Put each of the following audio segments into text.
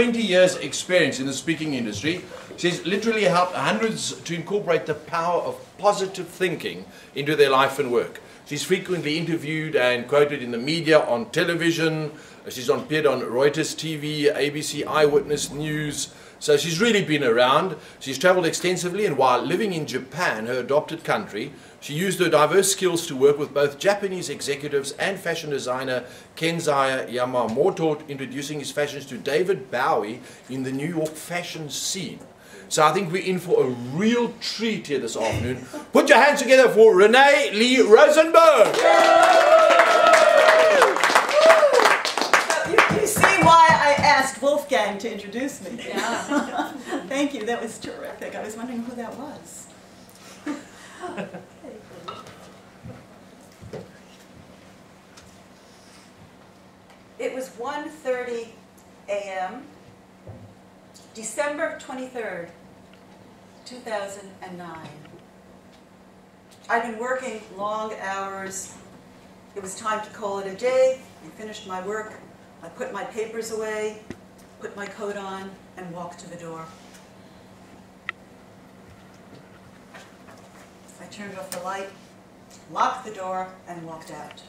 20 years experience in the speaking industry. She's literally helped hundreds to incorporate the power of positive thinking into their life and work. She's frequently interviewed and quoted in the media, on television. She's appeared on Reuters TV, ABC Eyewitness News. So she's really been around. She's traveled extensively, and while living in Japan, her adopted country, she used her diverse skills to work with both Japanese executives and fashion designer Kenzaya Yamamoto, introducing his fashions to David Bowie in the New York fashion scene. So I think we're in for a real treat here this afternoon. Put your hands together for Renee Lee Rosenberg. You see why I asked Wolfgang to introduce me. Yeah. Thank you, that was terrific. I was wondering who that was. It was 1:30 a.m., December 23rd, 2009. I'd been working long hours. It was time to call it a day. I finished my work. I put my papers away, put my coat on, and walked to the door. I turned off the light, locked the door, and walked out.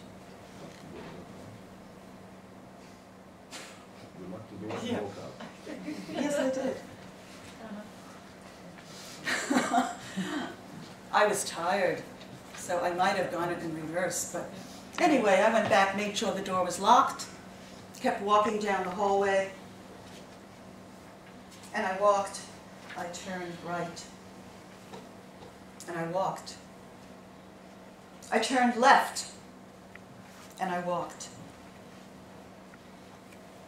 You locked the door and Yeah. woke up. Yes, I did. I was tired, so I might have gone it in reverse, but anyway, I went back, made sure the door was locked, kept walking down the hallway, and I walked. I turned right, and I walked. I turned left, and I walked.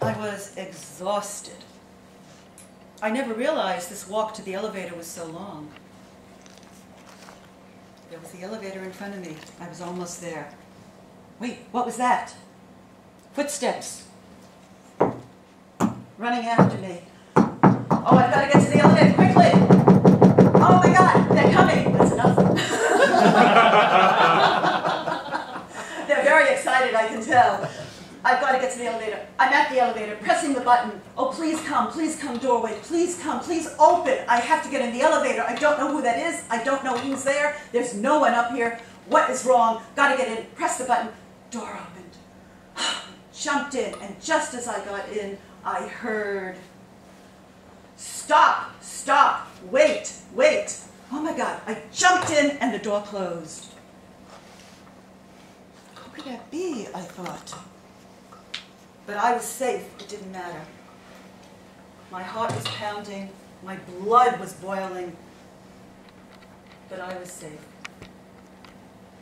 I was exhausted. I never realized this walk to the elevator was so long. There was the elevator in front of me. I was almost there. Wait, what was that? Footsteps. Running after me. Oh, I've got to get to the elevator quickly. Oh my God, they're coming. That's enough. They're very excited, I can tell. I've got to get to the elevator. I'm at the elevator, pressing the button. Oh, please come, doorway. Please come, please open. I have to get in the elevator. I don't know who that is. I don't know who's there. There's no one up here. What is wrong? Got to get in. Press the button. Door opened. Jumped in, and just as I got in, I heard, "Stop, stop, wait, wait." Oh my God, I jumped in and the door closed. Who could that be, I thought. But I was safe, it didn't matter. My heart was pounding, my blood was boiling, but I was safe.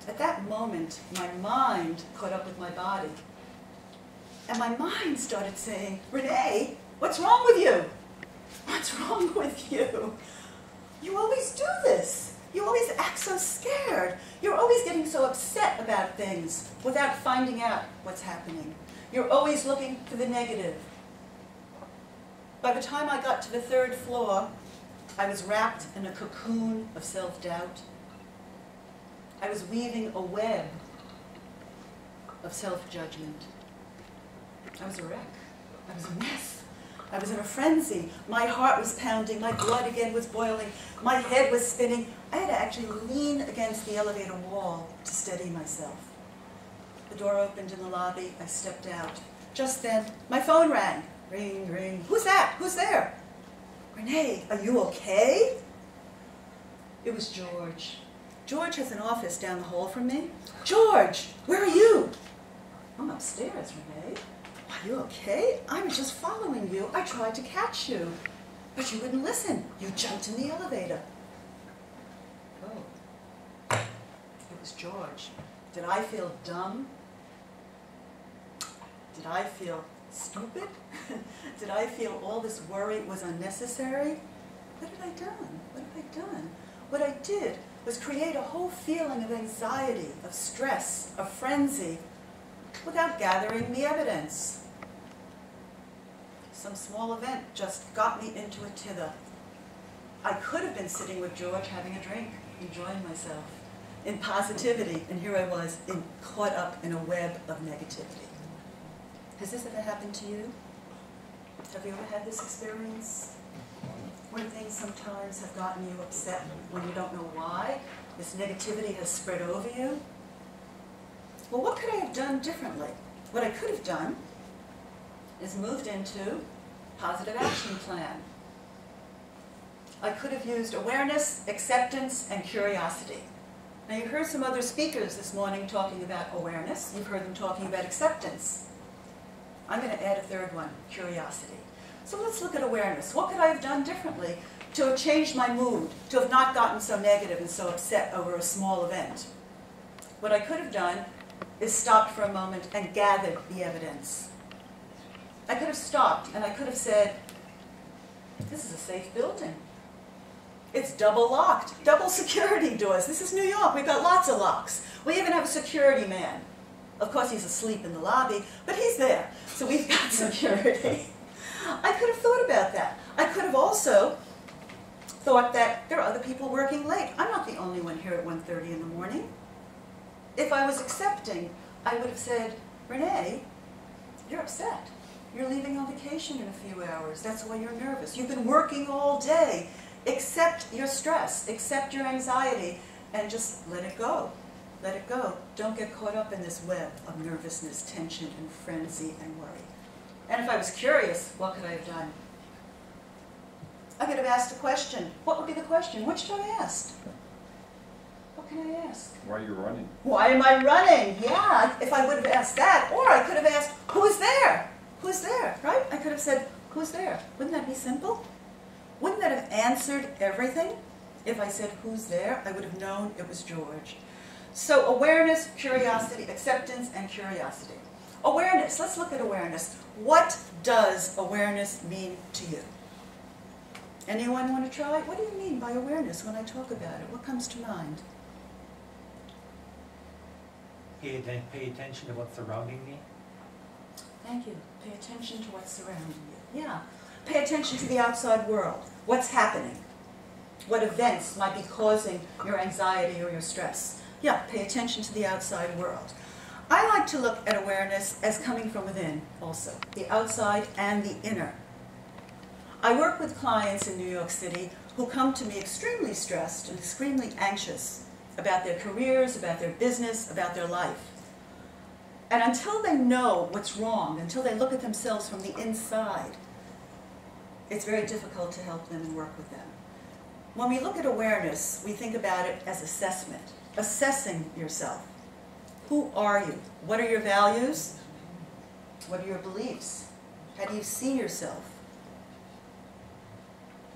At that moment, my mind caught up with my body. And my mind started saying, "Renee, what's wrong with you? What's wrong with you? You always do this. You always act so scared. You're always getting so upset about things without finding out what's happening. You're always looking for the negative." By the time I got to the 3rd floor, I was wrapped in a cocoon of self-doubt. I was weaving a web of self-judgment. I was a wreck. I was a mess. I was in a frenzy. My heart was pounding. My blood again was boiling. My head was spinning. I had to actually lean against the elevator wall to steady myself. The door opened in the lobby. I stepped out. Just then, my phone rang. Ring, ring. Who's that? Who's there? "Renee, are you okay?" It was George. George has an office down the hall from me. "George, where are you?" "I'm upstairs, Renee." "Are you okay? I was just following you. I tried to catch you, but you wouldn't listen. You jumped in the elevator." Oh, it was George. Did I feel dumb? Did I feel stupid? Did I feel all this worry was unnecessary? What had I done? What had I done? What I did was create a whole feeling of anxiety, of stress, of frenzy, without gathering the evidence. Some small event just got me into a tither. I could have been sitting with George having a drink, enjoying myself, in positivity, and here I was, caught up in a web of negativity. Has this ever happened to you? Have you ever had this experience? When things sometimes have gotten you upset when you don't know why? This negativity has spread over you? Well, what could I have done differently? What I could have done is moved into positive action plan. I could have used awareness, acceptance, and curiosity. Now, you heard some other speakers this morning talking about awareness. You've heard them talking about acceptance. I'm going to add a third one, curiosity. So let's look at awareness. What could I have done differently to have changed my mood, to have not gotten so negative and so upset over a small event? What I could have done is stopped for a moment and gathered the evidence. I could have stopped and I could have said, this is a safe building. It's double locked, double security doors. This is New York. We've got lots of locks. We even have a security man. Of course, he's asleep in the lobby, but he's there. So we've got security. I could have thought about that. I could have also thought that there are other people working late. I'm not the only one here at 1:30 in the morning. If I was accepting, I would have said, Renee, you're upset. You're leaving on vacation in a few hours. That's why you're nervous. You've been working all day. Accept your stress, accept your anxiety, and just let it go. Let it go. Don't get caught up in this web of nervousness, tension, and frenzy and worry. And if I was curious, what could I have done? I could have asked a question. What would be the question? What should I ask? What can I ask? Why are you running? Why am I running? Yeah, if I would have asked that. Or I could have asked, who's there? Who's there, right? I could have said, who's there? Wouldn't that be simple? Wouldn't that have answered everything? If I said, who's there, I would have known it was George. So awareness, curiosity, acceptance, and curiosity. Awareness, let's look at awareness. What does awareness mean to you? Anyone want to try? What do you mean by awareness when I talk about it? What comes to mind? Pay attention to what's surrounding me. Thank you. Pay attention to what's surrounding you. Yeah. Pay attention to the outside world. What's happening? What events might be causing your anxiety or your stress? Yeah, pay attention to the outside world. I like to look at awareness as coming from within also, the outside and the inner. I work with clients in New York City who come to me extremely stressed and extremely anxious about their careers, about their business, about their life. And until they know what's wrong, until they look at themselves from the inside, it's very difficult to help them and work with them. When we look at awareness, we think about it as assessment, assessing yourself. Who are you? What are your values? What are your beliefs? How do you see yourself?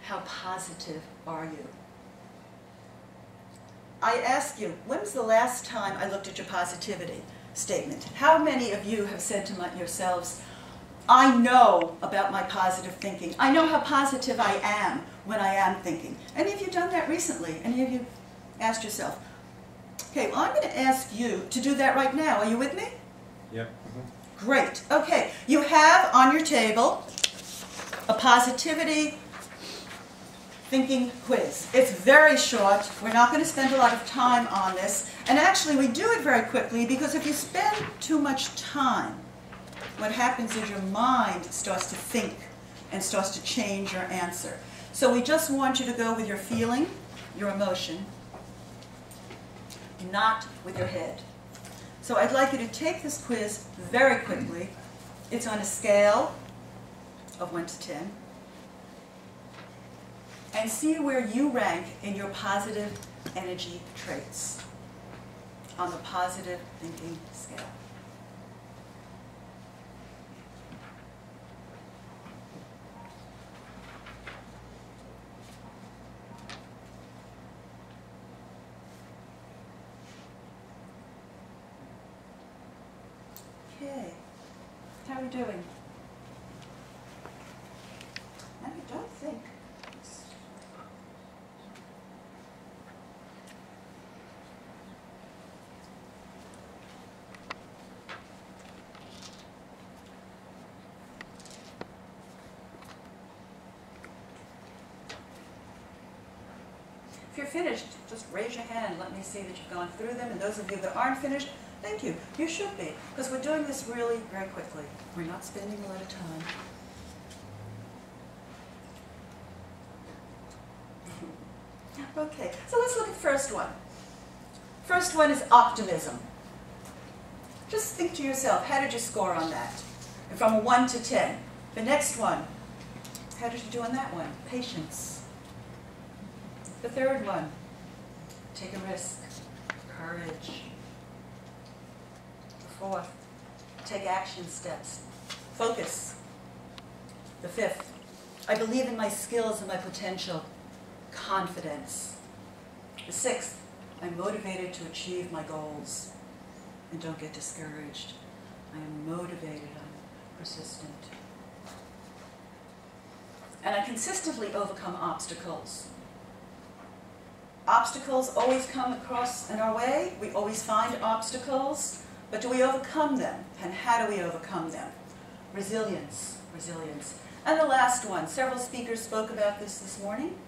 How positive are you? I ask you, when was the last time I looked at your positivity statement? How many of you have said to yourselves, I know about my positive thinking. I know how positive I am when I am thinking. Any of you done that recently? Any of you asked yourself? Okay, well, I'm going to ask you to do that right now. Are you with me? Yep. Great. Okay, you have on your table a positivity thinking quiz. It's very short. We're not going to spend a lot of time on this. And actually, we do it very quickly because if you spend too much time, what happens is your mind starts to think and starts to change your answer. So we just want you to go with your feeling, your emotion, not with your head. So I'd like you to take this quiz very quickly. It's on a scale of 1 to 10. And see where you rank in your positive energy traits on the positive thinking scale. Okay, how are we doing? And I don't think. If you're finished, just raise your hand. Let me see that you've gone through them. And those of you that aren't finished, thank you. You should be, because we're doing this really very quickly. We're not spending a lot of time. Okay, so let's look at the first one. First one is optimism. Just think to yourself, how did you score on that? From 1 to 10. The next one, how did you do on that one? Patience. The third one, take a risk, courage. The fourth, take action steps, focus. The fifth, I believe in my skills and my potential, confidence. The sixth, I'm motivated to achieve my goals and don't get discouraged. I am motivated, I'm persistent. And I consistently overcome obstacles. Obstacles always come across in our way. We always find obstacles, but do we overcome them? And how do we overcome them? Resilience, resilience. And the last one, several speakers spoke about this morning.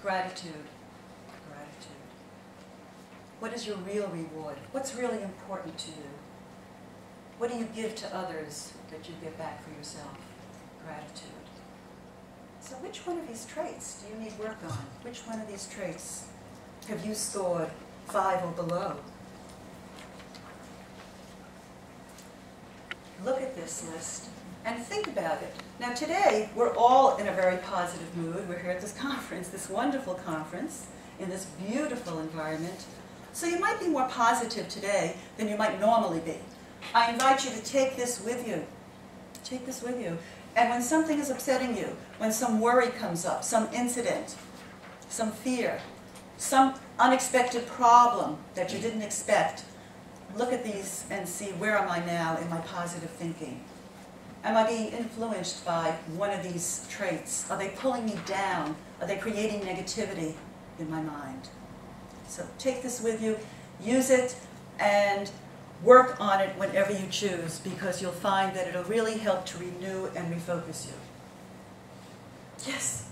Gratitude, gratitude. What is your real reward? What's really important to you? What do you give to others that you get back for yourself? Gratitude. So which one of these traits do you need work on? Which one of these traits have you scored 5 or below? Look at this list and think about it. Now today, we're all in a very positive mood. We're here at this conference, this wonderful conference, in this beautiful environment. So you might be more positive today than you might normally be. I invite you to take this with you. Take this with you. And when something is upsetting you, when some worry comes up, some incident, some fear, some unexpected problem that you didn't expect, look at these and see, where am I now in my positive thinking? Am I being influenced by one of these traits? Are they pulling me down? Are they creating negativity in my mind? So take this with you, use it, and work on it whenever you choose, because you'll find that it'll really help to renew and refocus you. Yes?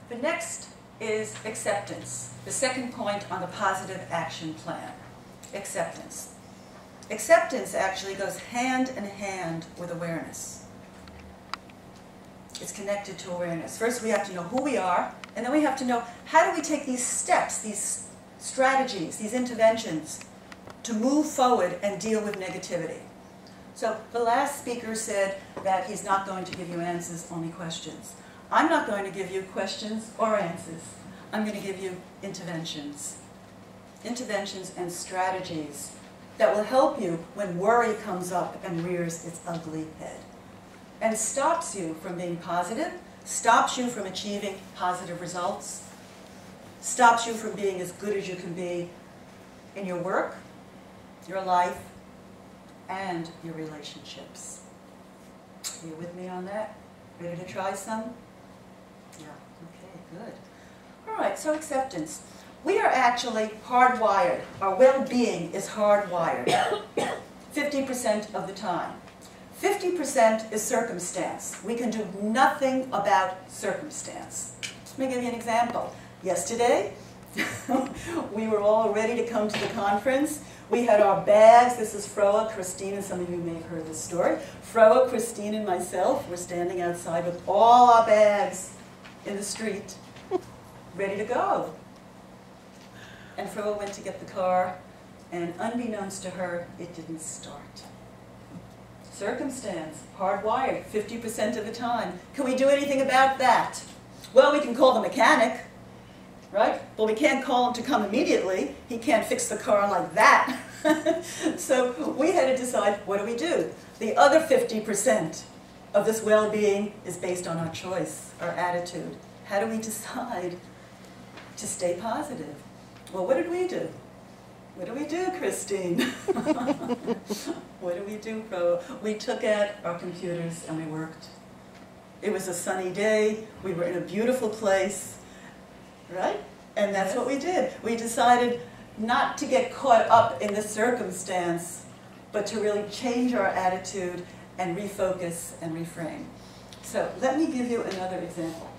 The next is acceptance, the second point on the positive action plan. Acceptance. Acceptance actually goes hand in hand with awareness. It's connected to awareness. First we have to know who we are, and then we have to know how do we take these steps, these strategies, these interventions to move forward and deal with negativity. So the last speaker said that he's not going to give you answers, only questions. I'm not going to give you questions or answers. I'm going to give you interventions. Interventions and strategies that will help you when worry comes up and rears its ugly head and stops you from being positive, stops you from achieving positive results, stops you from being as good as you can be in your work, your life, and your relationships. Are you with me on that? Ready to try some? Yeah, okay, good. All right, so acceptance. We are actually hardwired. Our well-being is hardwired 50% of the time. 50% is circumstance. We can do nothing about circumstance. Let me give you an example. Yesterday, we were all ready to come to the conference. We had our bags. This is Froa, Christine, and some of you may have heard this story. Froa, Christine, and myself were standing outside with all our bags in the street, ready to go. And Froa went to get the car, and unbeknownst to her, it didn't start. Circumstance, hardwired, 50% of the time. Can we do anything about that? Well, we can call the mechanic, right? But we can't call him to come immediately. He can't fix the car like that. So we had to decide, what do we do? The other 50% of this well-being is based on our choice, our attitude. How do we decide to stay positive? Well, what did we do? What do we do, Christine? What do we do, Fro? We took out our computers and we worked. It was a sunny day. We were in a beautiful place, right? And that's what we did. We decided not to get caught up in the circumstance, but to really change our attitude and refocus and reframe. So let me give you another example.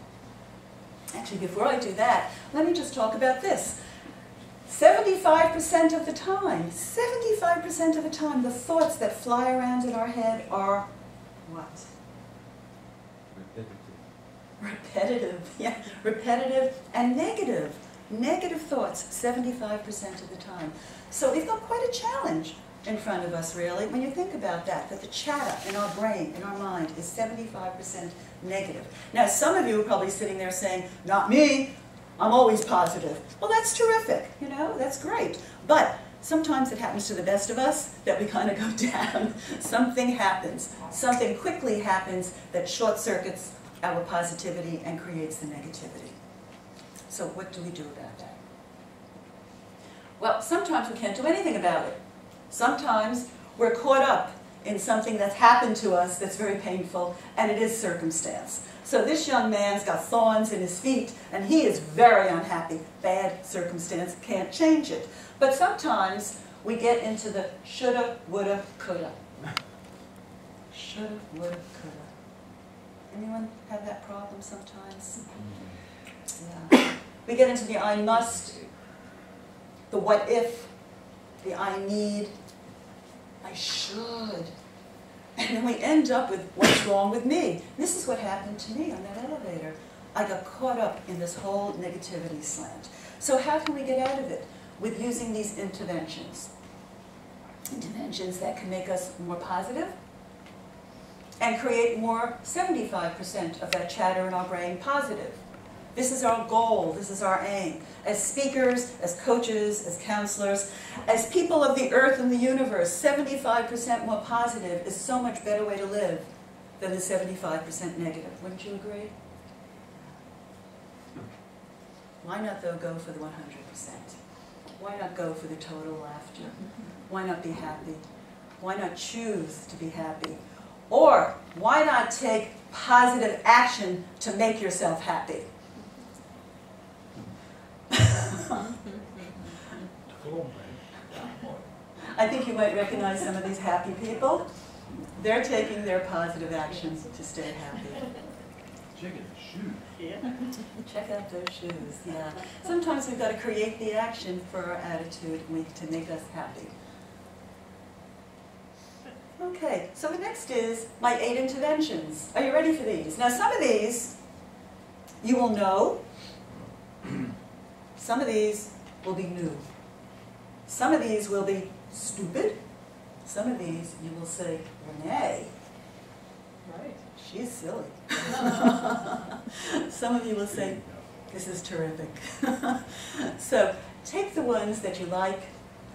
Actually, before I do that, let me just talk about this. 75% of the time, 75% 75% of the time, the thoughts that fly around in our head are what? Repetitive, yeah, repetitive and negative. Negative thoughts 75% of the time. So we've got quite a challenge in front of us, really, when you think about that the chatter in our brain, in our mind, is 75% negative. Now, some of you are probably sitting there saying, not me, I'm always positive. Well, that's terrific, you know, that's great. But sometimes it happens to the best of us that we kind of go down. Something happens. Something quickly happens that short-circuits our positivity and creates the negativity. So what do we do about that? Well, sometimes we can't do anything about it. Sometimes we're caught up in something that's happened to us that's very painful, and it is circumstance. So this young man's got thorns in his feet, and he is very unhappy. Bad circumstance, can't change it. But sometimes we get into the shoulda, woulda, coulda. Shoulda, woulda, coulda. Anyone have that problem sometimes? Yeah. We get into the I must, the what if, the I need, I should. And then we end up with what's wrong with me. This is what happened to me on that elevator. I got caught up in this whole negativity slant. So how can we get out of it? With using these interventions. Interventions that can make us more positive and create more 75% of that chatter in our brain positive. This is our goal, this is our aim. As speakers, as coaches, as counselors, as people of the earth and the universe, 75% more positive is so much better way to live than the 75% negative. Wouldn't you agree? Why not, though, go for the 100%? Why not go for the total laughter? Why not be happy? Why not choose to be happy? Or why not take positive action to make yourself happy? I think you might recognize some of these happy people. They're taking their positive actions to stay happy. Check out the shoes. Yeah. Check out those shoes, yeah. Sometimes we've got to create the action for our attitude to make us happy. Okay, so the next is my 8 interventions. Are you ready for these? Now some of these you will know. Some of these will be new. Some of these will be stupid. Some of these you will say, Renee, right, she's silly. Some of you will say, this is terrific. So take the ones that you like,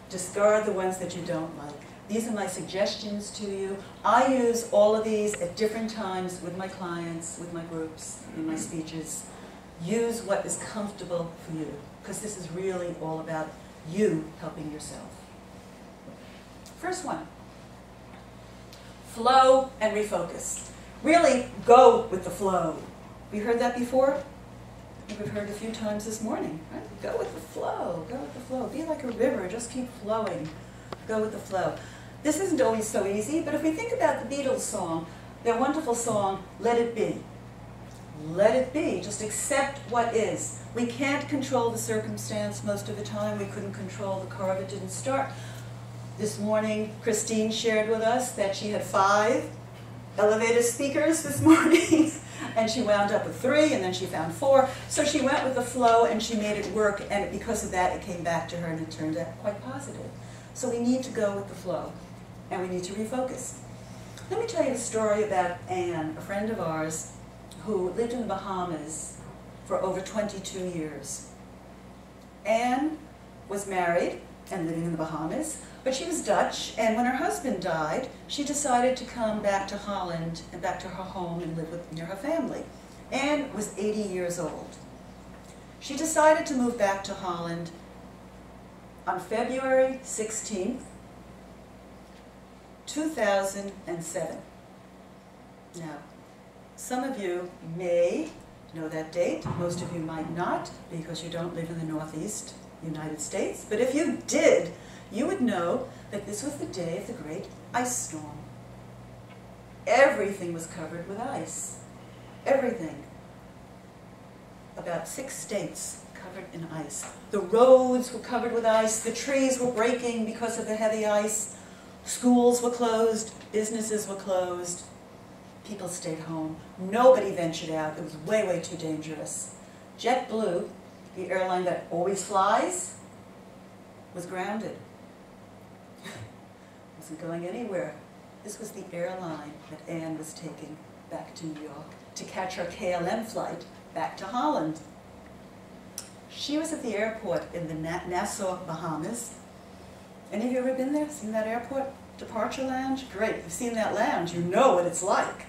discard the ones that you don't like. These are my suggestions to you. I use all of these at different times with my clients, with my groups, in my speeches. Use what is comfortable for you, because this is really all about you helping yourself. First one, flow and refocus. Really go with the flow. Have you heard that before? We've heard it a few times this morning. Right? Go with the flow, go with the flow. Be like a river, just keep flowing. Go with the flow. This isn't always so easy, but if we think about the Beatles song, their wonderful song, Let It Be. Let it be. Just accept what is. We can't control the circumstance most of the time. We couldn't control the car that didn't start. This morning, Christine shared with us that she had 5 elevator speakers this morning, and she wound up with 3, and then she found 4. So she went with the flow, and she made it work, and because of that, it came back to her, and it turned out quite positive. So we need to go with the flow, and we need to refocus. Let me tell you a story about Anne, a friend of ours, who lived in the Bahamas for over 22 years. Anne was married and living in the Bahamas, but she was Dutch, and when her husband died, she decided to come back to Holland and back to her home and live near her family. Anne was 80 years old. She decided to move back to Holland on February 16th, 2007. Now, some of you may know that date. Most of you might not, because you don't live in the Northeast United States. But if you did, you would know that this was the day of the great ice storm. Everything was covered with ice. Everything. About 6 states covered covered in ice. The roads were covered with ice. The trees were breaking because of the heavy ice. Schools were closed. Businesses were closed. People stayed home. Nobody ventured out. It was way, way too dangerous. JetBlue, the airline that always flies, was grounded. Wasn't going anywhere. This was the airline that Anne was taking back to New York to catch her KLM flight back to Holland. She was at the airport in the Nassau, Bahamas. Any of you ever been there? Seen that airport departure lounge? Great, you've seen that lounge. You know what it's like.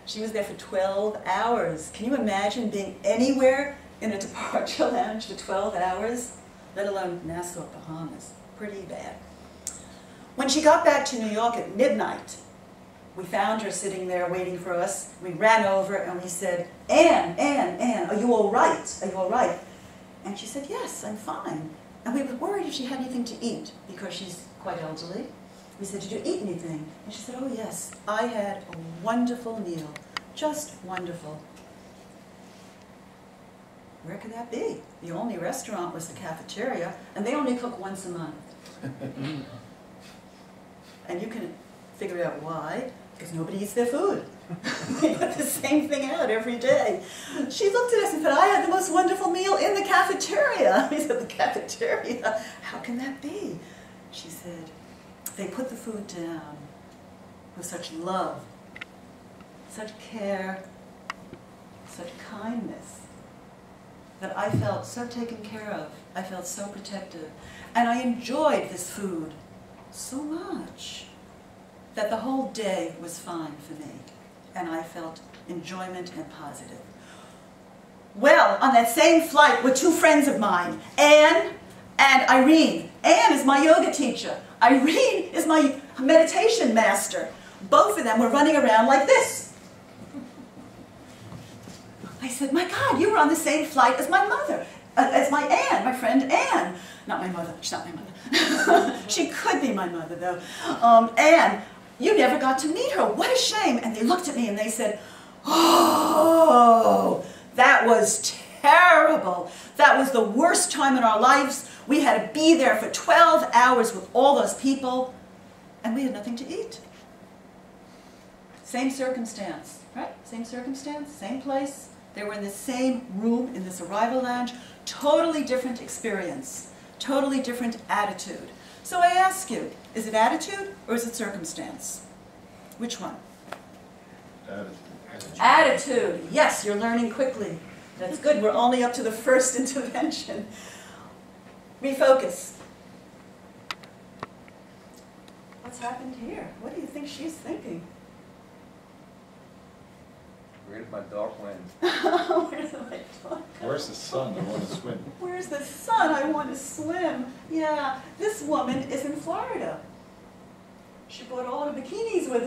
She was there for 12 hours. Can you imagine being anywhere in a departure lounge for 12 hours? Let alone Nassau, Bahamas. Pretty bad. When she got back to New York at midnight, we found her sitting there waiting for us. We ran over and we said, Anne, are you all right? Are you all right? And she said, yes, I'm fine. And we were worried if she had anything to eat because she's quite elderly. We said, did you eat anything? And she said, oh yes, I had a wonderful meal, just wonderful. Where could that be? The only restaurant was the cafeteria, and they only cook once a month. And you can figure out why, because nobody eats their food. They put the same thing out every day. She looked at us and said, I had the most wonderful meal in the cafeteria. We said, the cafeteria? How can that be? She said, they put the food down with such love, such care, such kindness, that I felt so taken care of. I felt so protected. And I enjoyed this food so much that the whole day was fine for me. And I felt enjoyment and positive. Well, on that same flight were two friends of mine, Anne and Irene. Anne is my yoga teacher. Irene is my meditation master. Both of them were running around like this. I said, my God, you were on the same flight as my mother, as my Anne, my friend Anne. Not my mother, she's not my mother. She could be my mother, though. Anne, you never got to meet her. What a shame. And they looked at me and they said, oh, that was terrible. That was the worst time in our lives. We had to be there for 12 hours with all those people, and we had nothing to eat. Same circumstance, right? Same circumstance, same place. They were in the same room in this arrival lounge. Totally different experience. Totally different attitude. So I ask you, is it attitude or is it circumstance? Which one? Attitude. Attitude. Yes, you're learning quickly. That's good. We're only up to the first intervention. Refocus. What's happened here? What do you think she's thinking? Where did my dog went? Where's my dog? Where's the sun? I want to swim. Where's the sun? I want to swim. Yeah, this woman is in Florida. She brought all her bikinis with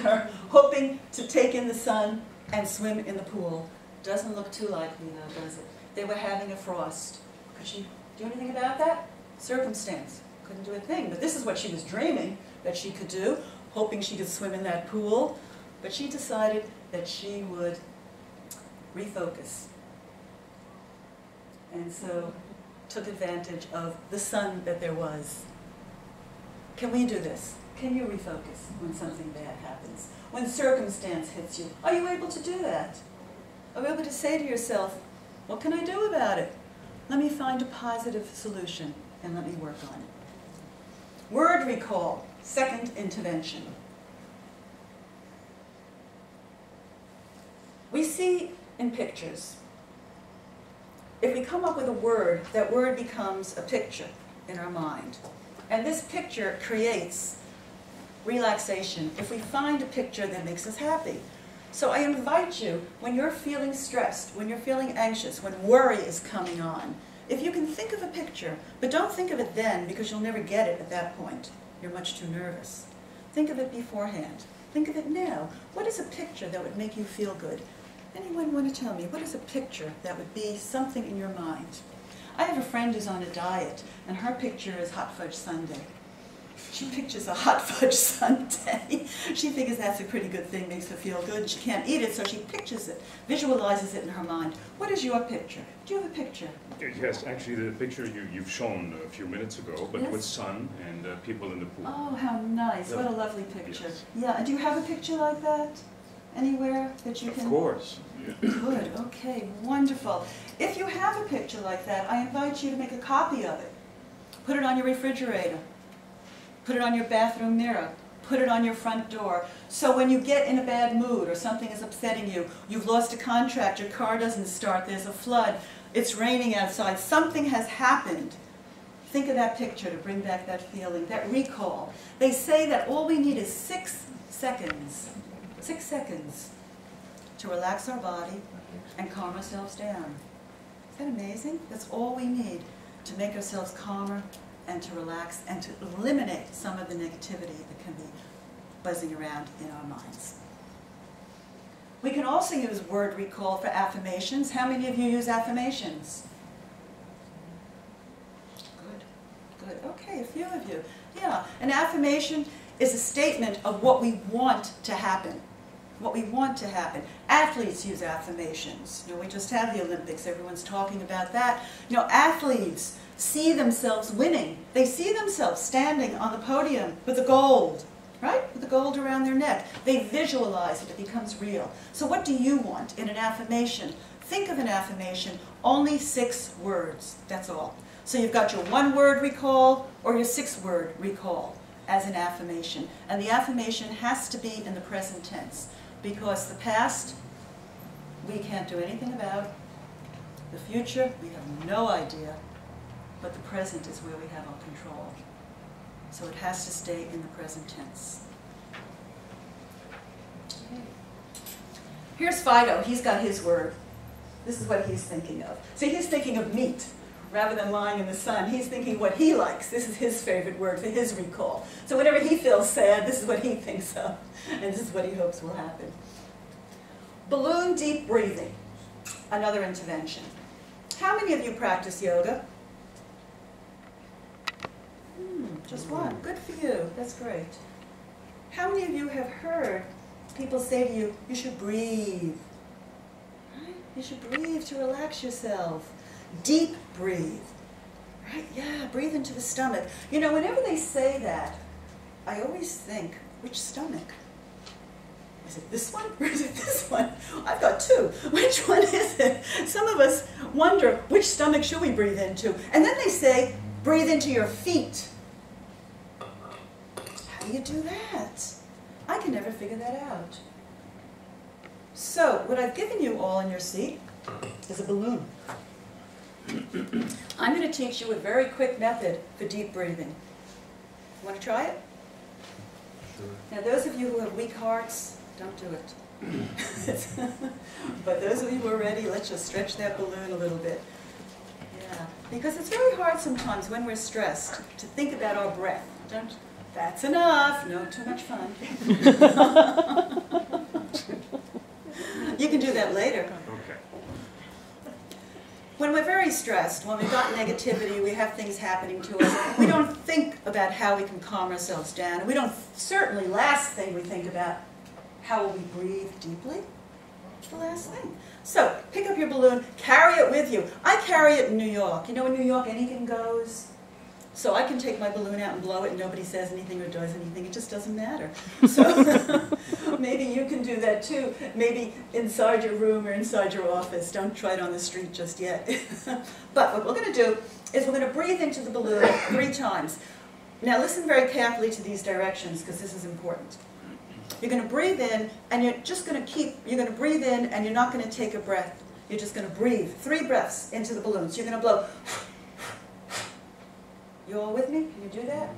her, hoping to take in the sun and swim in the pool. Doesn't look too likely though, does it? They were having a frost. Could she do anything about that? Circumstance. Couldn't do a thing. But this is what she was dreaming that she could do, hoping she could swim in that pool. But she decided that she would refocus. And so took advantage of the sun that there was. Can we do this? Can you refocus when something bad happens? When circumstance hits you? Are you able to do that? Are you able to say to yourself, what can I do about it? Let me find a positive solution and let me work on it. Word recall, second intervention. We see in pictures. If we come up with a word, that word becomes a picture in our mind. And this picture creates relaxation if we find a picture that makes us happy. So I invite you, when you're feeling stressed, when you're feeling anxious, when worry is coming on, if you can think of a picture, but don't think of it then because you'll never get it at that point. You're much too nervous. Think of it beforehand. Think of it now. What is a picture that would make you feel good? Anyone want to tell me, what is a picture that would be something in your mind? I have a friend who's on a diet, and her picture is hot fudge sundae. She pictures a hot fudge sundae. She figures that's a pretty good thing, makes her feel good, and she can't eat it, so she pictures it, visualizes it in her mind. What is your picture? Do you have a picture? Yes, actually the picture you've shown a few minutes ago, but Yes? with sun and people in the pool. Oh, how nice. What a lovely picture. Yes. Yeah, and do you have a picture like that anywhere that you can? Of course. Good, okay, wonderful. If you have a picture like that, I invite you to make a copy of it. Put it on your refrigerator. Put it on your bathroom mirror. Put it on your front door. So when you get in a bad mood or something is upsetting you, you've lost a contract, your car doesn't start, there's a flood, it's raining outside, something has happened. Think of that picture to bring back that feeling, that recall. They say that all we need is 6 seconds. 6 seconds to relax our body and calm ourselves down. Is that amazing? That's all we need to make ourselves calmer and to relax and to eliminate some of the negativity that can be buzzing around in our minds. We can also use word recall for affirmations. How many of you use affirmations? Good, good. Okay, a few of you. Yeah, an affirmation is a statement of what we want to happen. What we want to happen. Athletes use affirmations. You know, we just had the Olympics. Everyone's talking about that. You know, athletes see themselves winning. They see themselves standing on the podium with the gold, right? With the gold around their neck. They visualize it. It becomes real. So what do you want in an affirmation? Think of an affirmation. Only 6 words. That's all. So you've got your 1-word recall or your 6-word recall as an affirmation. And the affirmation has to be in the present tense, because the past we can't do anything about. The future we have no idea. But the present is where we have our control. So it has to stay in the present tense. Okay. Here's Fido. He's got his word. This is what he's thinking of. See, he's thinking of meat rather than lying in the sun. He's thinking what he likes. This is his favorite word for his recall. So whenever he feels sad, this is what he thinks of. And this is what he hopes will happen. Balloon deep breathing. Another intervention. How many of you practice yoga? Just one. Good for you. That's great. How many of you have heard people say to you, you should breathe? Right? You should breathe to relax yourself. Deep breathe. Right? Yeah, breathe into the stomach. You know, whenever they say that, I always think, which stomach? Is it this one or is it this one? I've got 2. Which one is it? Some of us wonder, which stomach should we breathe into? And then they say, breathe into your feet. How do you do that? I can never figure that out. So, what I've given you all in your seat is a balloon. I'm going to teach you a very quick method for deep breathing. Want to try it? Sure. Now, those of you who have weak hearts, don't do it. But those of you who are ready, let's just stretch that balloon a little bit. Yeah, because it's very hard sometimes when we're stressed to think about our breath. Don't. That's enough. No, too much fun. You can do that later. Okay. When we're very stressed, when we've got negativity, we have things happening to us, we don't think about how we can calm ourselves down. And we don't, certainly, last thing we think about, how will we breathe deeply? It's the last thing. So, pick up your balloon, carry it with you. I carry it in New York. You know, in New York, anything goes. So I can take my balloon out and blow it and nobody says anything or does anything. It just doesn't matter. So maybe you can do that too. Maybe inside your room or inside your office. Don't try it on the street just yet. But what we're going to do is we're going to breathe into the balloon 3 times. Now listen very carefully to these directions because this is important. You're going to breathe in and you're just going to breathe in and you're not going to take a breath. You're just going to breathe 3 breaths into the balloon. So you're going to blow. You all with me? Can you do that?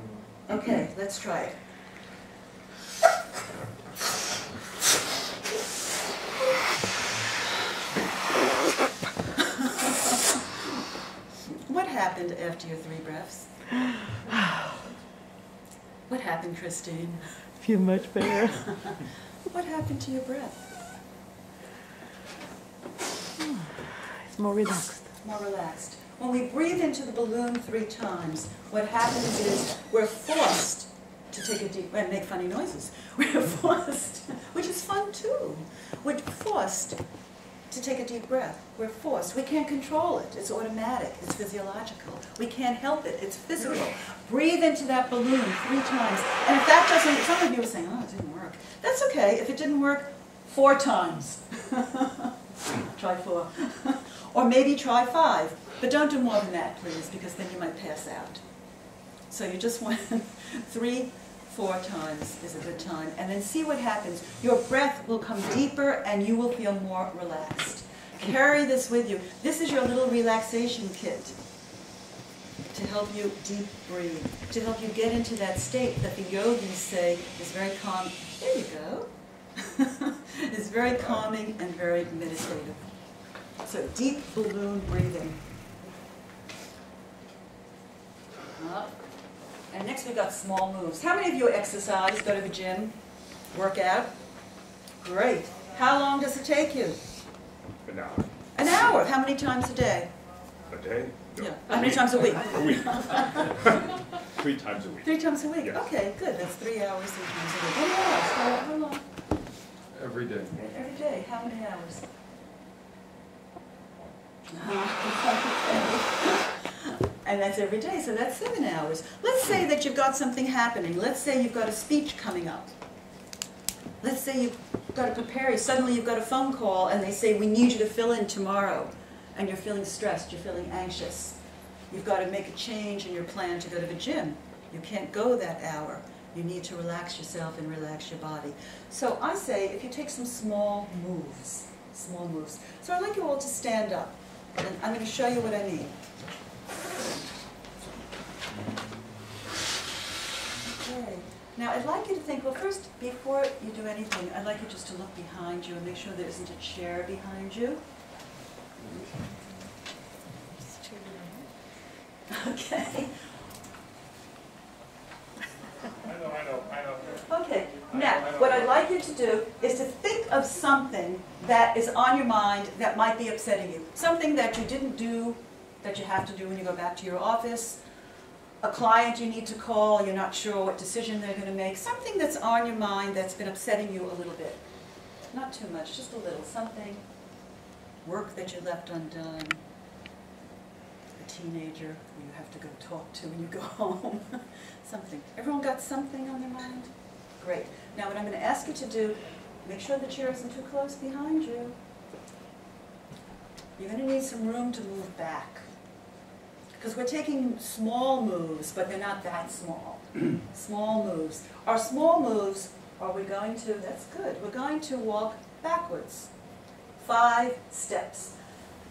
Okay, let's try it. What happened after your 3 breaths? What happened, Christine? I feel much better. What happened to your breath? It's more relaxed. More relaxed. When we breathe into the balloon 3 times, what happens is we're forced take a deep and make funny noises. We're forced, which is fun too. We're forced to take a deep breath. We're forced. We can't control it. It's automatic. It's physiological. We can't help it. It's physical. Breathe into that balloon 3 times. And if that doesn't, some of you are saying, oh, it didn't work. That's okay. If it didn't work, 4 times. Try 4. Or maybe try 5. But don't do more than that, please, because then you might pass out. So you just want 3, 4 times is a good time. And then see what happens. Your breath will come deeper and you will feel more relaxed. Carry this with you. This is your little relaxation kit to help you deep breathe, to help you get into that state that the yogis say is very calm. There you go. It's very calming and very meditative. So deep balloon breathing. Up. And next we've got small moves. How many of you exercise, go to the gym, work out? Great. How long does it take you? An hour. An hour. How many times a day? A day? No. Yeah. How many times a week? A week. 3 times a week. 3 times a week. Yes. Okay, good. That's 3 hours, 3 times a week. How long? Every day. Every day. How many hours? And that's every day, so that's 7 hours. Let's say that you've got something happening. Let's say you've got a speech coming up. Let's say you've got to prepare. Suddenly you've got a phone call and they say, we need you to fill in tomorrow. And you're feeling stressed, you're feeling anxious. You've got to make a change in your plan to go to the gym. You can't go that hour. You need to relax yourself and relax your body. So I say, if you take some small moves. So I'd like you all to stand up. And I'm going to show you what I mean. Okay. Now I'd like you to think, well first, before you do anything, I'd like you just to look behind you and make sure there isn't a chair behind you. Okay. I know. Okay. Now, what I'd like you to do is to think of something that is on your mind that might be upsetting you. Something that you didn't do, that you have to do when you go back to your office. A client you need to call, you're not sure what decision they're going to make. Something that's on your mind that's been upsetting you a little bit. Not too much, just a little. Something. Work that you left undone. A teenager who you have to go talk to when you go home. Something. Everyone got something on their mind? Great. Now what I'm going to ask you to do, make sure the chair isn't too close behind you. You're going to need some room to move back. Because we're taking small moves, but they're not that small. Small moves. Our small moves, are we going to, that's good, we're going to walk backwards. 5 steps.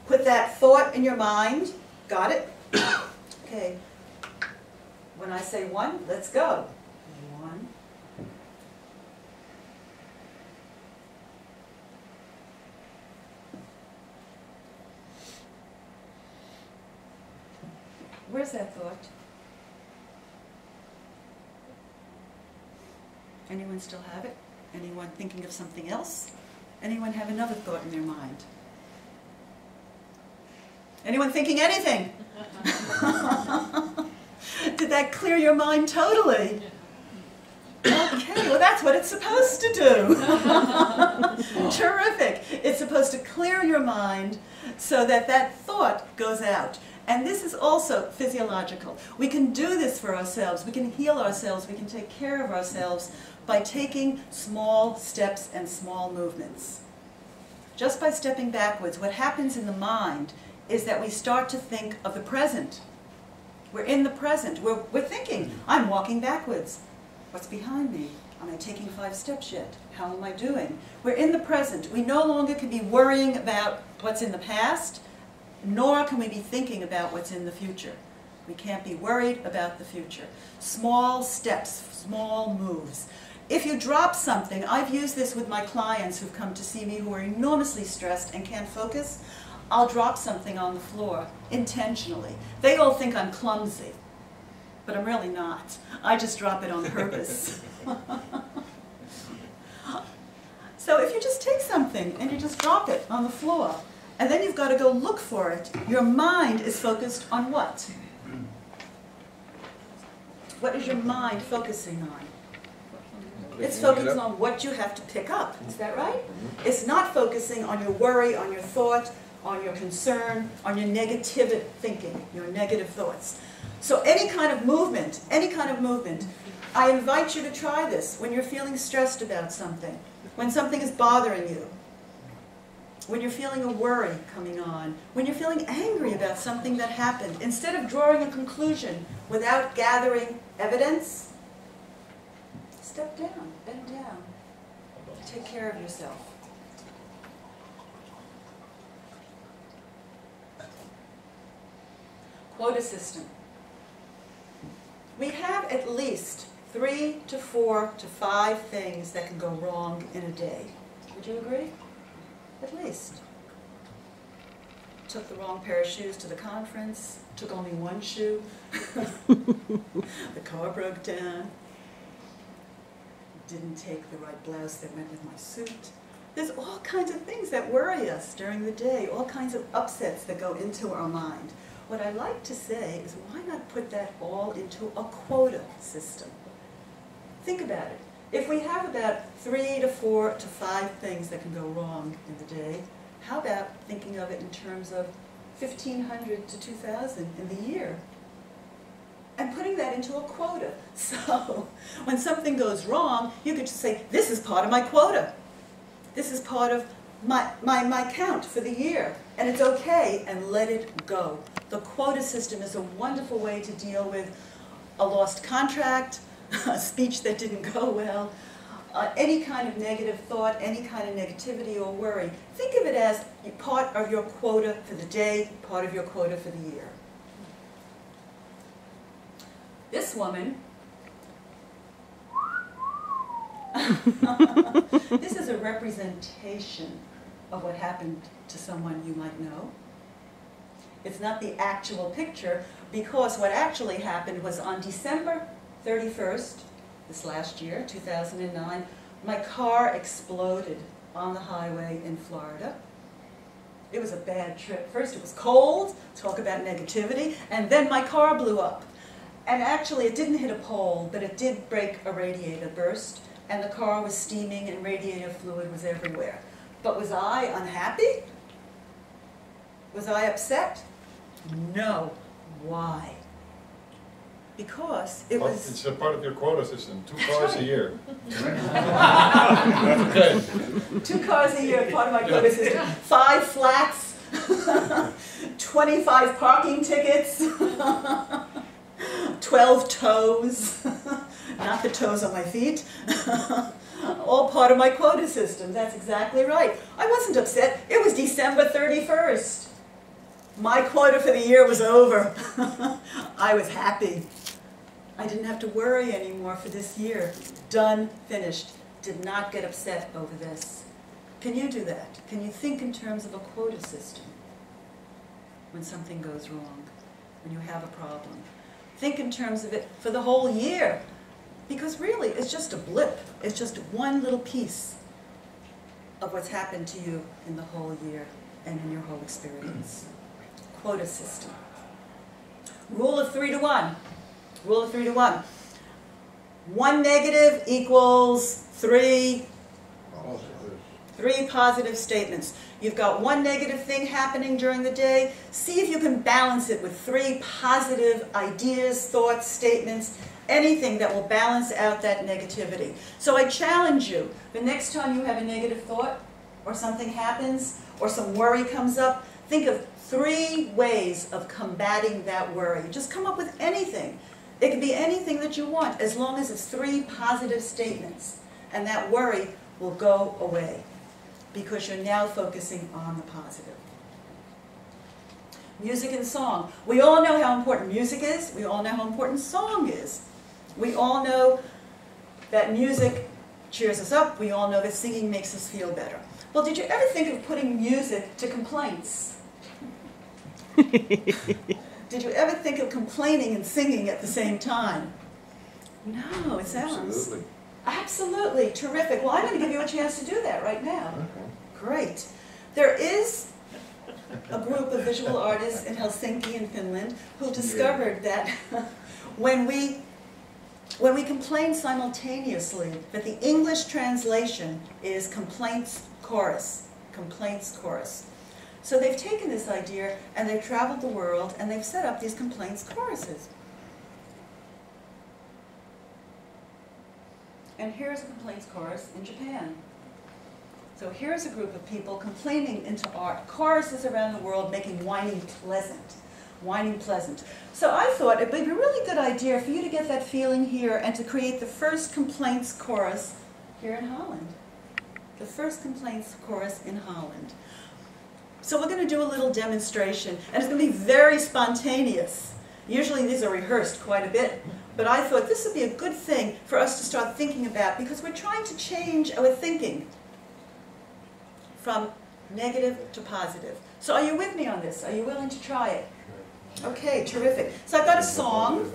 Put that thought in your mind. Got it? Okay. When I say 1, let's go. 1. Where's that thought? Anyone still have it? Anyone thinking of something else? Anyone have another thought in their mind? Anyone thinking anything? Did that clear your mind totally? Okay, well that's what it's supposed to do. Terrific. It's supposed to clear your mind so that that thought goes out. And this is also physiological. We can do this for ourselves. We can heal ourselves. We can take care of ourselves by taking small steps and small movements. Just by stepping backwards, what happens in the mind is that we start to think of the present. We're in the present. We're thinking, I'm walking backwards. What's behind me? Am I taking 5 steps yet? How am I doing? We're in the present. We no longer can be worrying about what's in the past, nor can we be thinking about what's in the future. We can't be worried about the future. Small steps, small moves. If you drop something, I've used this with my clients who've come to see me who are enormously stressed and can't focus. I'll drop something on the floor intentionally. They all think I'm clumsy, but I'm really not. I just drop it on purpose. So if you just take something and you just drop it on the floor, and then you've got to go look for it, your mind is focused on what? What is your mind focusing on? It's focusing on what you have to pick up. Is that right? It's not focusing on your worry, on your thought, on your concern, on your negative thinking, your negative thoughts. So any kind of movement, I invite you to try this when you're feeling stressed about something, when something is bothering you, when you're feeling a worry coming on, when you're feeling angry about something that happened. Instead of drawing a conclusion without gathering evidence, step down, bend down, take care of yourself. Quota system. We have at least 3 to 4 to 5 things that can go wrong in a day. Would you agree? At least. Took the wrong pair of shoes to the conference, took only one shoe, the car broke down, didn't take the right blouse that went with my suit. There's all kinds of things that worry us during the day, all kinds of upsets that go into our mind. What I like to say is, why not put that all into a quota system? Think about it. If we have about 3 to 4 to 5 things that can go wrong in the day, how about thinking of it in terms of 1,500 to 2,000 in the year? And putting that into a quota. So when something goes wrong, you could just say, this is part of my quota. This is part of my count for the year. And it's okay, and let it go. The quota system is a wonderful way to deal with a lost contract, a speech that didn't go well, any kind of negative thought, any kind of negativity or worry. Think of it as part of your quota for the day, part of your quota for the year. This woman, this is a representation of what happened to someone you might know. It's not the actual picture, because what actually happened was on December 31st, this last year, 2009, my car exploded on the highway in Florida. It was a bad trip. First it was cold, talk about negativity, and then my car blew up. And actually it didn't hit a pole, but it did break a radiator burst, and the car was steaming and radiator fluid was everywhere. But was I unhappy? Was I upset? No. Why? Because it was... It's a part of your quota system, 2 cars right. a year. Okay. 2 cars a year, part of my quota system. 5 flats, 25 parking tickets, 12 toes, not the toes on my feet, all part of my quota system. That's exactly right. I wasn't upset. It was December 31st. My quota for the year was over. I was happy. I didn't have to worry anymore for this year. Done, finished. Did not get upset over this. Can you do that? Can you think in terms of a quota system when something goes wrong, when you have a problem? Think in terms of it for the whole year, because really it's just a blip. It's just one little piece of what's happened to you in the whole year and in your whole experience. Quota system. Rule of 3 to 1. Rule of 3 to 1. 1 negative equals 3 positive statements. You've got 1 negative thing happening during the day. See if you can balance it with 3 positive ideas, thoughts, statements, anything that will balance out that negativity. So I challenge you, the next time you have a negative thought, or something happens, or some worry comes up, think of 3 ways of combating that worry. Just come up with anything. It can be anything that you want, as long as it's 3 positive statements. And that worry will go away, because you're now focusing on the positive. Music and song. We all know how important music is. We all know how important song is. We all know that music cheers us up. We all know that singing makes us feel better. Well, did you ever think of putting music to complaints? Did you ever think of complaining and singing at the same time? No, it sounds... Absolutely, terrific. Well, I'm going to give you a chance to do that right now. Okay. Great. There is a group of visual artists in Helsinki in Finland who discovered that when we when we complain simultaneously, that the English translation is complaints chorus. Complaints chorus. So they've taken this idea and they've traveled the world and they've set up these complaints choruses. And here's a complaints chorus in Japan. So here's a group of people complaining into art, choruses around the world making whining pleasant. Whining pleasant. So I thought it would be a really good idea for you to get that feeling here and to create the first complaints chorus here in Holland. The first complaints chorus in Holland. So we're going to do a little demonstration, and it's going to be very spontaneous. Usually these are rehearsed quite a bit, but I thought this would be a good thing for us to start thinking about because we're trying to change our thinking from negative to positive. So are you with me on this? Are you willing to try it? Okay, terrific. So I've got a song.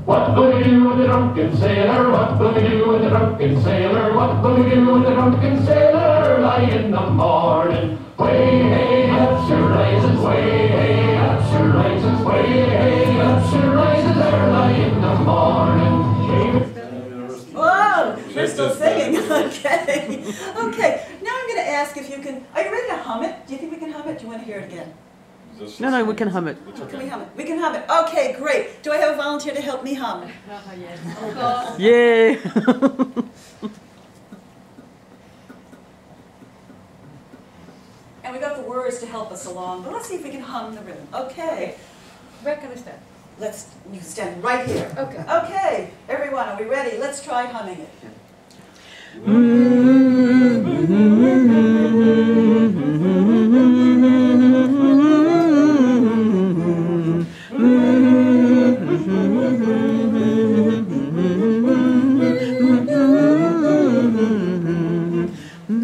What will we do with the drunken sailor? What will we do with the drunken sailor? What will we do with the drunken sailor? Early in the morning. Way, hey, up she rises. Way, hey, up she rises. Way, hey, up she rises. Early in the morning. Whoa, we're still singing. Okay. Okay. Now I'm going to ask if you can. Are you ready to hum it? Do you think we can hum it? Do you want to hear it again? No, we can hum it. Can we hum it? We can hum it. Okay, great. Do I have a volunteer to help me hum? Yes. Yay! And we got the words to help us along, but let's see if we can hum the rhythm. Okay. Where can we stand? You stand right here. Okay. Okay, everyone, are we ready? Let's try humming it.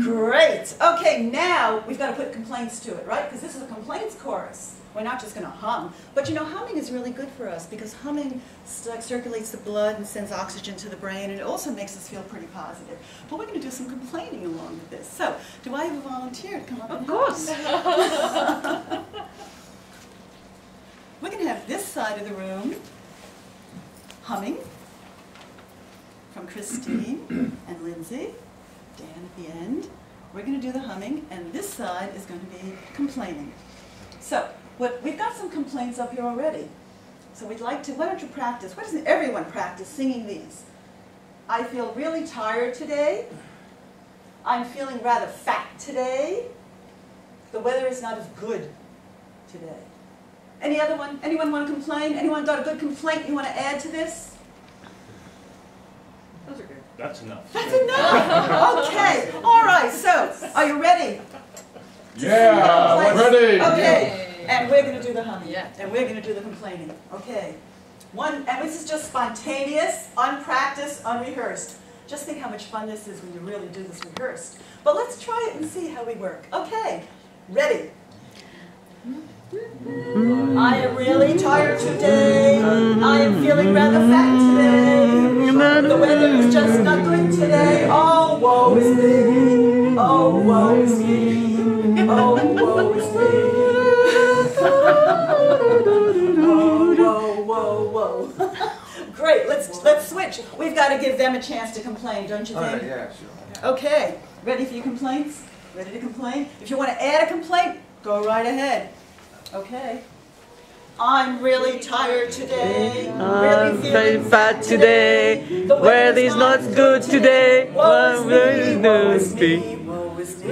Great. Okay, now we've got to put complaints to it, right? Because this is a complaints chorus. We're not just going to hum. But you know, humming is really good for us because humming circulates the blood and sends oxygen to the brain, and it also makes us feel pretty positive. But we're going to do some complaining along with this. So, do I have a volunteer to come up and hum? Of course. We're going to have this side of the room humming from Christine and Lindsay, Dan at the end. We're going to do the humming, and this side is going to be complaining. So, we've got some complaints up here already. So we'd like to, why don't you practice? Why doesn't everyone practice singing these? I feel really tired today. I'm feeling rather fat today. The weather is not as good today. Anyone want to complain? Anyone got a good complaint you want to add to this? Those are good. That's enough. That's enough. Okay. All right. So, are you ready? Yeah, we're ready. Okay. And we're going to do the humming. Yeah. And we're going to do the complaining. Okay. And this is just spontaneous, unpracticed, unrehearsed. Just think how much fun this is when you really do this rehearsed. But let's try it and see how we work. Okay. Ready? I am really tired today. I am feeling rather fat today. The weather is just not good today. Oh, woe is me. Oh, woe is me. Oh, woe is me. Whoa, whoa, whoa, whoa. Great, let's switch. We've got to give them a chance to complain, don't you think? Yeah, sure. Okay, ready for your complaints? Ready to complain? If you want to add a complaint, go right ahead. Okay. I'm really tired today. I'm very fat today. The weather's not good today. Woe is me, woe is me, woe is me.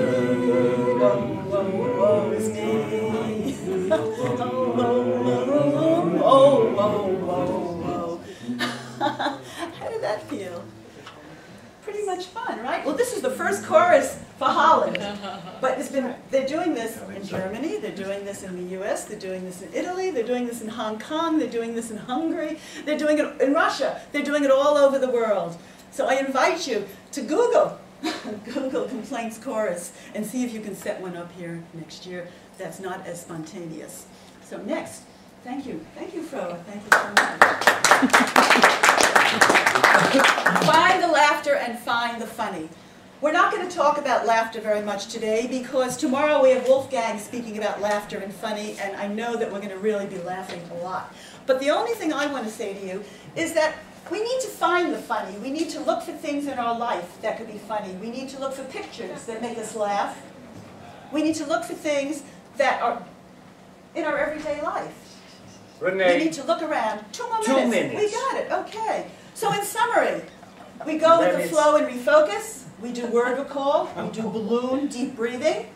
Oh. How did that feel? Pretty much fun, right? Well, this is the first chorus for Holland. But they're doing this in Germany, they're doing this in the US, they're doing this in Italy, they're doing this in Hong Kong, they're doing this in Hungary, they're doing it in Russia, they're doing it all over the world. So I invite you to Google Complaints Chorus and see if you can set one up here next year that's not as spontaneous. So next, thank you, Froa, thank you so much. Find the laughter and find the funny. We're not going to talk about laughter very much today because tomorrow we have Wolfgang speaking about laughter and funny, and I know that we're going to really be laughing a lot. But the only thing I want to say to you is that we need to find the funny. We need to look for things in our life that could be funny. We need to look for pictures that make us laugh. We need to look for things that are in our everyday life. Renee. We need to look around. 2 more minutes. 2 minutes. We got it. Okay. So in summary, we go with the flow and refocus. We do word recall. We do balloon, deep breathing.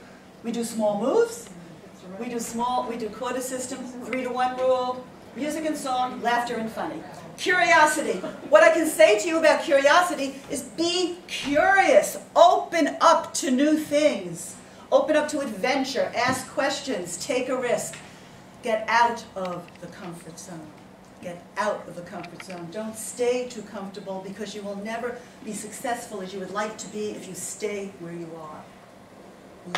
We do small moves. We do quarter system, 3-to-1 rule, music and song, laughter and funny. Curiosity. What I can say to you about curiosity is be curious. Open up to new things. Open up to adventure. Ask questions. Take a risk. Get out of the comfort zone. Get out of the comfort zone. Don't stay too comfortable because you will never be successful as you would like to be if you stay where you are.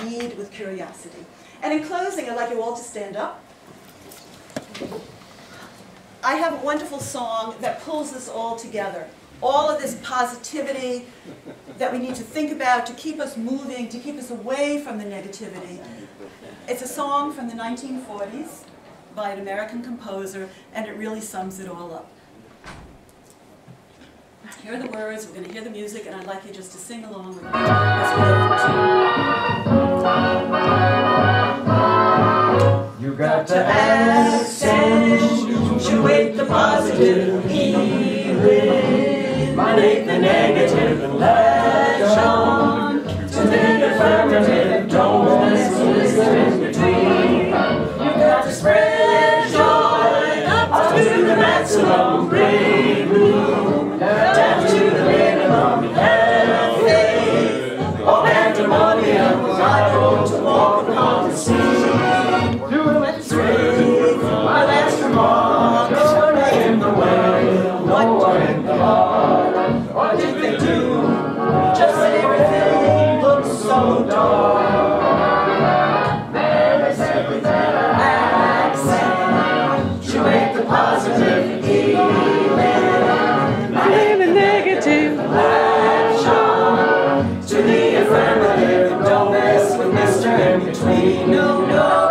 Lead with curiosity. And in closing, I'd like you all to stand up. I have a wonderful song that pulls this all together. All of this positivity that we need to think about to keep us moving, to keep us away from the negativity. It's a song from the 1940s. By an American composer, and it really sums it all up. Here are the words, we're going to hear the music, and I'd like you just to sing along with me as we You got to accentuate the positive, eliminate the negative, and latch on to the affirmative. Don't mess with the in between. You've got to spread to the maximum, break room, down to the minimum, have faith, or pandemonium, liable to walk upon the sea. Let's raise my last remark, no one in the world, no one in the heart. What did they do? Just when everything looks so dark. There is everything accentuate the positive, eliminate the negative, latch on to the affirmative, don't mess with Mr. In Between, no, no.